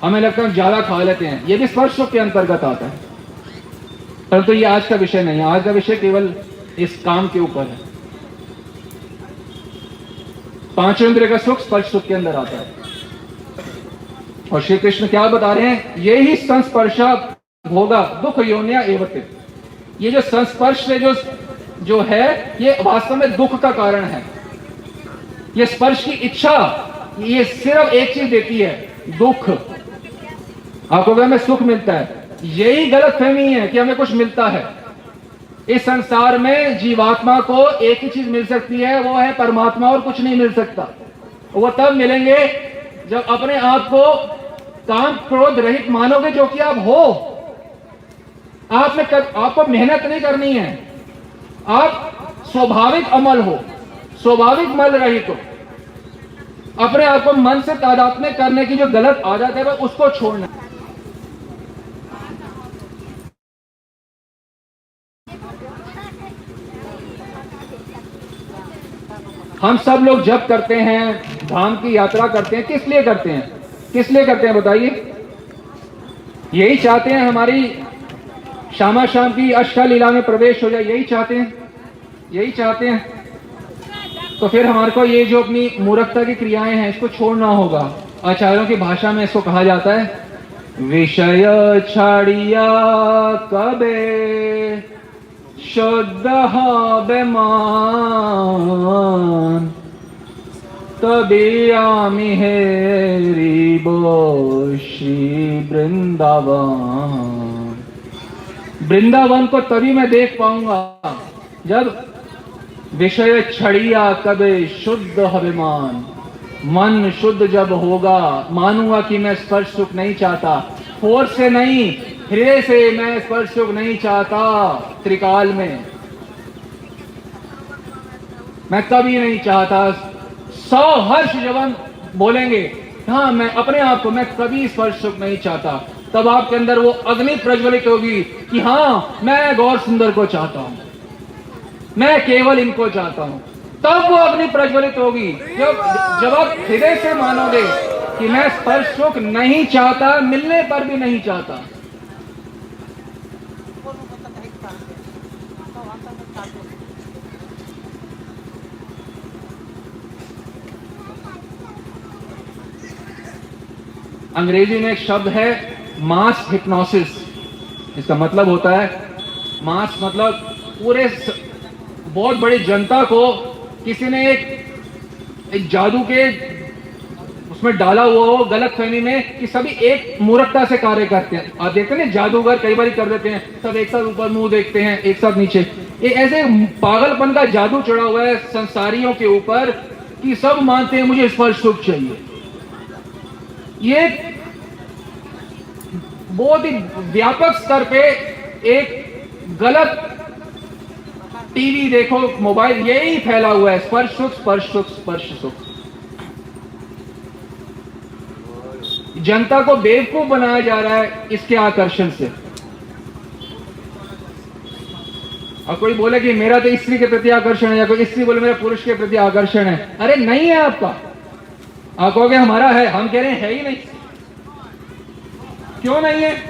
हमें लगता है ज्यादा खा लेते हैं, यह भी स्पर्श सुख के अंतर्गत आता है, परंतु ये आज का विषय नहीं है। आज का विषय केवल इस काम के ऊपर है। पांचों इंद्रिय का सुख स्पर्श सुख के अंदर आता है। और श्री कृष्ण क्या बता रहे हैं, यही संस्पर्शा भोगा दुख योनिया एवते। ये जो संस्पर्श से जो है, ये वास्तव में दुख का कारण है। ये स्पर्श की इच्छा, ये सिर्फ एक चीज देती है, दुख। आपको हमें सुख मिलता है, यही गलत फहमी है कि हमें कुछ मिलता है। इस संसार में जीवात्मा को एक ही चीज मिल सकती है, वो है परमात्मा, और कुछ नहीं मिल सकता। वो तब मिलेंगे जब अपने आप को काम क्रोध रहित मानोगे, जो कि आप हो। आपको मेहनत नहीं करनी है, आप स्वाभाविक अमल हो, स्वाभाविक मल रहित हो। अपने आप को मन से तादात्म्य करने की जो गलत आदत है, वो उसको छोड़ना। हम सब लोग जब करते हैं, धाम की यात्रा करते हैं, किस लिए करते हैं? किस लिए करते हैं बताइए? यही चाहते हैं हमारी श्यामा शाम की अष्टलीला में प्रवेश हो जाए, यही चाहते हैं, यही चाहते हैं। तो फिर हमारे को ये जो अपनी मूर्खता की क्रियाएं हैं, इसको छोड़ना होगा। आचार्यों की भाषा में इसको कहा जाता है, विषय छाड़िया कबे शुद्ध बेमान, तभी आमी हेरी बो श्री वृंदावन। वृंदावन को तभी मैं देख पाऊंगा जब विषय छड़िया कबे शुद्ध अभिमान, मन शुद्ध जब होगा, मानूंगा कि मैं स्पर्श सुख नहीं चाहता, फोर्स से नहीं, हृदय से मैं स्पर्श सुख नहीं चाहता। त्रिकाल में मैं कभी नहीं चाहता। 100 हर्ष जब हम बोलेंगे, हाँ मैं अपने आप को मैं कभी स्पर्श सुख नहीं चाहता, तब आपके अंदर वो अग्नि प्रज्वलित होगी कि हाँ मैं गौर सुंदर को चाहता हूं, मैं केवल इनको चाहता हूं। तब वो अग्नि प्रज्वलित होगी जब आप हृदय से मानोगे कि मैं स्पर्श सुख नहीं चाहता, मिलने पर भी नहीं चाहता। अंग्रेजी में एक शब्द है मास हिप्नोसिस। इसका मतलब होता है, मास मतलब पूरे बहुत बड़ी जनता को किसी ने एक जादू के उसमें डाला हुआ हो, गलत फहमी में, कि सभी एक मूर्खता से कार्य करते हैं। आप देखते हैं ना, जादूगर कई बार कर देते हैं, सब एक साथ ऊपर मुंह देखते हैं, एक साथ नीचे। ये ऐसे पागलपन का जादू चढ़ा हुआ है संसारियों के ऊपर कि सब मानते हैं मुझे स्पर्श सुख चाहिए। ये बहुत ही व्यापक स्तर पे एक गलत टीवी देखो, मोबाइल, यही फैला हुआ है, स्पर्श सुख स्पर्श सुख स्पर्श सुख। जनता को बेवकूफ बनाया जा रहा है इसके आकर्षण से। और कोई बोले कि मेरा तो स्त्री के प्रति आकर्षण है, या कोई स्त्री बोले मेरा पुरुष के प्रति आकर्षण है। अरे नहीं है आपका, आप कहोगे हमारा है, हम कह रहे हैं है ही नहीं। क्यों नहीं है?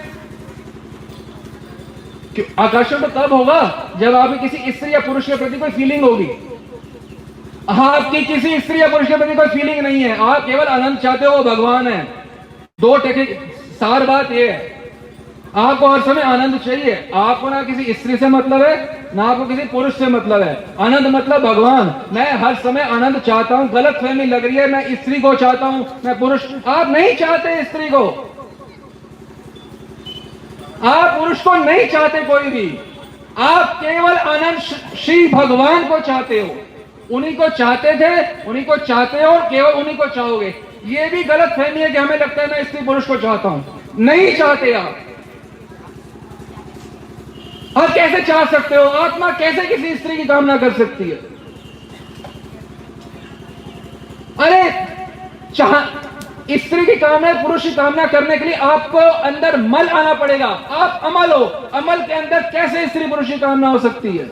आकर्षण तो तब होगा जब आपकी किसी स्त्री या पुरुष के प्रति कोई फीलिंग होगी। आपकी किसी स्त्री या पुरुष के प्रति कोई फीलिंग नहीं है, आप केवल आनंद चाहते हो, वो भगवान है। दो टके सार बात ये है, आपको हर समय आनंद चाहिए। आपको ना किसी स्त्री से मतलब है, ना आपको किसी पुरुष से मतलब है। आनंद मतलब भगवान। मैं हर समय आनंद चाहता हूं। गलत फहमी लग रही है, मैं स्त्री को चाहता हूं, मैं पुरुष। आप नहीं चाहते स्त्री को, आप पुरुष को नहीं चाहते कोई भी। आप केवल आनंद श्री भगवान को चाहते हो। उन्हीं को चाहते थे, उन्हीं को चाहते हो, और केवल उन्हीं को चाहोगे। ये भी गलत फहमी है कि हमें लगता है मैं स्त्री पुरुष को चाहता हूं। नहीं चाहते आप। आप कैसे चाह सकते हो? आत्मा कैसे किसी स्त्री की कामना कर सकती है? अरे चाह स्त्री की कामना, पुरुष की कामना करने के लिए आपको अंदर मल आना पड़ेगा। आप अमल हो, अमल के अंदर कैसे स्त्री पुरुष की कामना हो सकती है?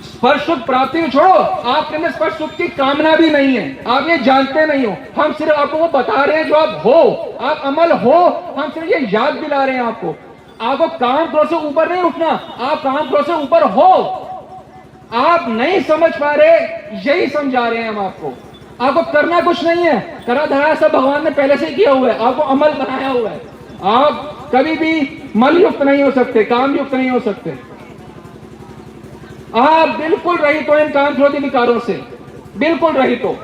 स्पर्श सुख प्राप्ति को छोड़ो, आपके अंदर स्पर्श सुख की कामना भी नहीं है, आप ये जानते नहीं हो। हम सिर्फ आपको वो बता रहे हैं जो आप हो, आप अमल हो। हम सिर्फ ये याद दिला रहे हैं आपको। आपको काम क्रोध से ऊपर नहीं उठना, आप काम क्रोध से ऊपर हो। आप नहीं समझ पा रहे, यही समझा रहे हैं हम आपको। आपको करना कुछ नहीं है, करा धरा सब भगवान ने पहले से ही किया हुआ है, आपको अमल बनाया हुआ है। आप कभी भी मल युक्त नहीं हो सकते, काम युक्त नहीं हो सकते। आप बिल्कुल रहित हो इन काम क्रोधी विकारों से, बिल्कुल रहित हो।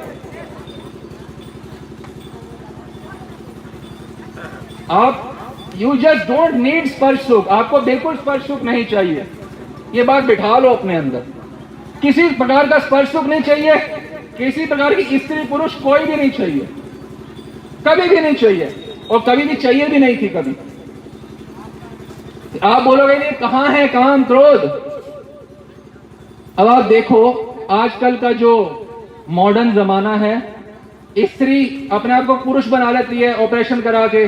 आप यू जस्ट डोंट नीड स्पर्श सुख, आपको बिल्कुल स्पर्श सुख नहीं चाहिए। ये बात बिठा लो अपने अंदर। किसी प्रकार का स्पर्श सुख नहीं चाहिए, किसी प्रकार की स्त्री पुरुष कोई भी नहीं चाहिए, कभी भी नहीं चाहिए, और कभी भी चाहिए भी नहीं थी कभी। आप बोलोगे ये कहां है काम क्रोध? अब आप देखो आजकल का जो मॉडर्न जमाना है, स्त्री अपने आप को पुरुष बना लेती है ऑपरेशन करा के,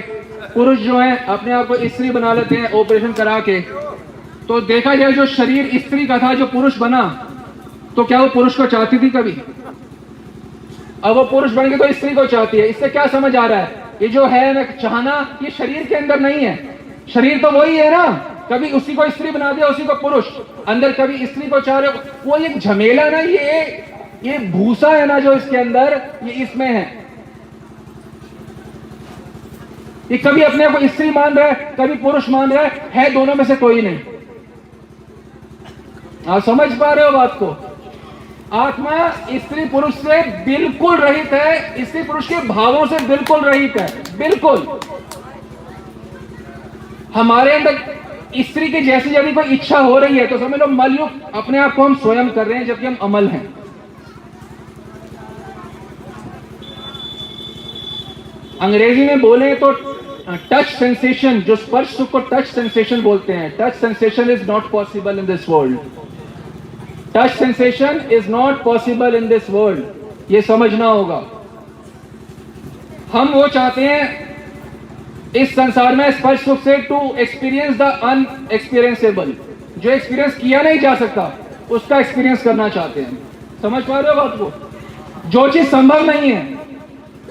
पुरुष जो है अपने आप को स्त्री बना लेते हैं ऑपरेशन करा के। तो देखा जाए जो शरीर स्त्री का था, जो पुरुष बना, तो क्या वो पुरुष को चाहती थी कभी? अब वो पुरुष बन के तो स्त्री को चाहती है। इससे क्या समझ आ रहा है? ये जो है ना चाहना, ये शरीर के अंदर नहीं है। शरीर तो वही है ना, कभी उसी को स्त्री बना दिया, उसी को पुरुष, अंदर कभी स्त्री को चाह रहे हो। वो एक झमेला ना, ये भूसा है ना जो इसके अंदर, ये इसमें है। ये कभी अपने को स्त्री मान रहा है, कभी पुरुष मान रहा है दोनों में से कोई नहीं। आप समझ पा रहे हो बात को? आत्मा स्त्री पुरुष से बिल्कुल रहित है, स्त्री पुरुष के भावों से बिल्कुल रहित है, बिल्कुल। हमारे अंदर स्त्री की जैसी यदि कोई इच्छा हो रही है तो समझ लो मलयुक्त अपने आप को हम स्वयं कर रहे हैं, जबकि हम अमल हैं। अंग्रेजी में बोले तो टच सेंसेशन, जो स्पर्श सुख को टच सेंसेशन बोलते हैं, touch sensation is not possible in this world. Touch sensation is not possible in this world, ये समझना होगा। हम वो चाहते हैं इस संसार में स्पर्श सुख से टू एक्सपीरियंस द अनएक्सपीरियंसेबल, जो एक्सपीरियंस किया नहीं जा सकता उसका एक्सपीरियंस करना चाहते हैं। समझ पा रहे हो बात को? जो चीज संभव नहीं है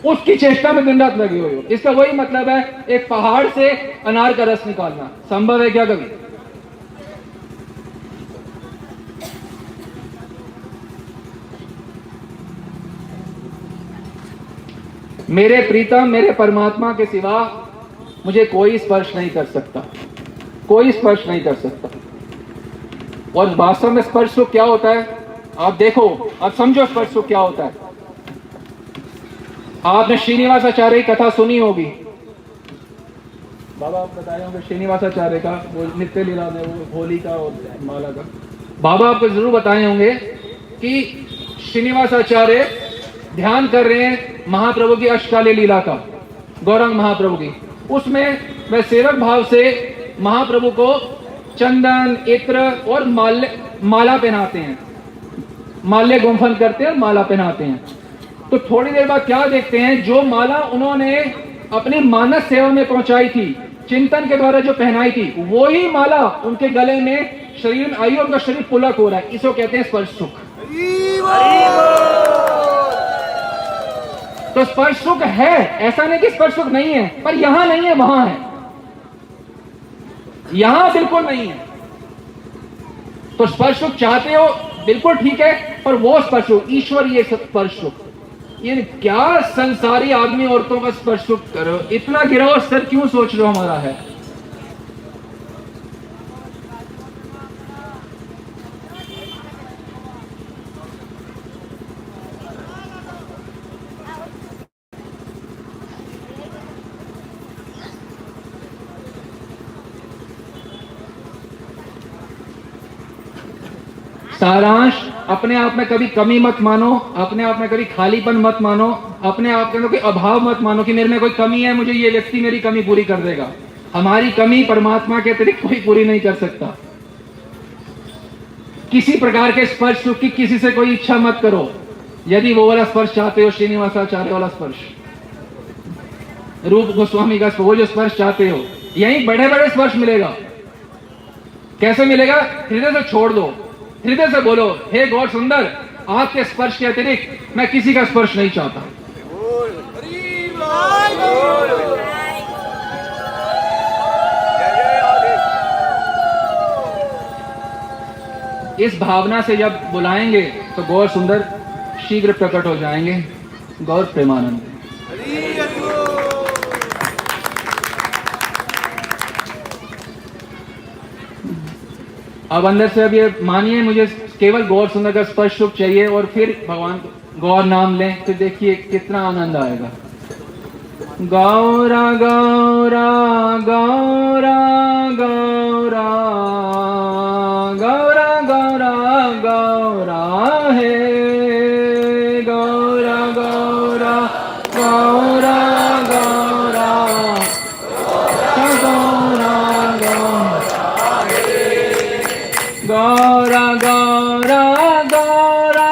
उसकी चेष्टा में दिन रात लगे हुए हो। इसका वही मतलब है एक पहाड़ से अनार का रस निकालना संभव है क्या कभी? मेरे प्रीतम, मेरे परमात्मा के सिवा मुझे कोई स्पर्श नहीं कर सकता, कोई स्पर्श नहीं कर सकता। और वास्तव में स्पर्श सुख क्या होता है आप देखो, आप समझो स्पर्श सुख क्या होता है। आपने श्रीनिवास आचार्य की कथा सुनी होगी, बाबा आप बताए होंगे श्रीनिवास आचार्य का, वो नित्य लीला में वो होली का और माला का। बाबा आपको जरूर बताए होंगे कि श्रीनिवास आचार्य ध्यान कर रहे हैं महाप्रभु की अष्टकालीन लीला का, गौरंग महाप्रभु की। उसमें वह सेवक भाव से महाप्रभु को चंदन, इत्र और माला पहनाते हैं, माल्य गुंफन करते हैं, माला पहनाते हैं। तो थोड़ी देर बाद क्या देखते हैं, जो माला उन्होंने अपनी मानस सेवा में पहुंचाई थी, चिंतन के द्वारा जो पहनाई थी, वही माला उनके गले में शरीर में आई, उनका शरीर पुलक हो रहा है। इसको कहते हैं स्पर्श सुख। तो स्पर्श सुख है, ऐसा नहीं कि स्पर्श सुख नहीं है, पर यहां नहीं है, वहां है, यहां बिल्कुल नहीं है। तो स्पर्श सुख चाहते हो बिल्कुल ठीक है, पर वो स्पर्श सुख ईश्वरीय स्पर्श सुख, ये क्या संसारी आदमी औरतों का स्पर्श सुख करो, इतना गिराओ सर क्यों सोच रहे हो हमारा है? सारांश, अपने आप में कभी कमी मत मानो, अपने आप में कभी खालीपन मत मानो, अपने आप के अंदर कोई अभाव मत मानो कि मेरे में कोई कमी है, मुझे ये व्यक्ति मेरी कमी पूरी कर देगा। हमारी कमी परमात्मा के अतिरिक्त कोई पूरी नहीं कर सकता। किसी प्रकार के स्पर्श सुख की किसी से कोई इच्छा मत करो। यदि वो वाला स्पर्श चाहते हो, श्रीनिवासाचार्य वाला स्पर्श, रूप गोस्वामी का वो जो स्पर्श चाहते हो, यही बड़े बड़े स्पर्श मिलेगा। कैसे मिलेगा? हृदय से छोड़ दो, हृदय से बोलो, हे गौर सुंदर, आपके स्पर्श के अतिरिक्त मैं किसी का स्पर्श नहीं चाहता। इस भावना से जब बुलाएंगे तो गौर सुंदर शीघ्र प्रकट हो जाएंगे। गौर प्रेमानंद। अब अंदर से अब ये मानिए, मुझे केवल गौर सुंदर का स्पर्श सुख चाहिए और फिर भगवान गौर नाम लें, तो देखिए कितना आनंद आएगा। गौरा गौरा गौरा गौरा गौरा गौरा गौरा है, गौरा गौरा गौरा गौरा गौरा गौरा गौरा गौरा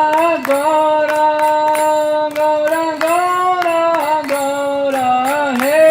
गौरा गौरा गौरा गौरा है।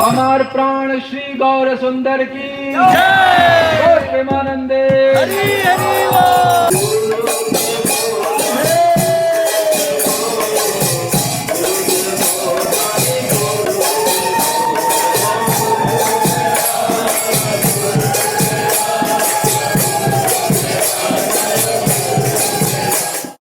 हमार प्राण श्री गौर सुंदर की जय। प्रेमानंदे हरि हरि बोल।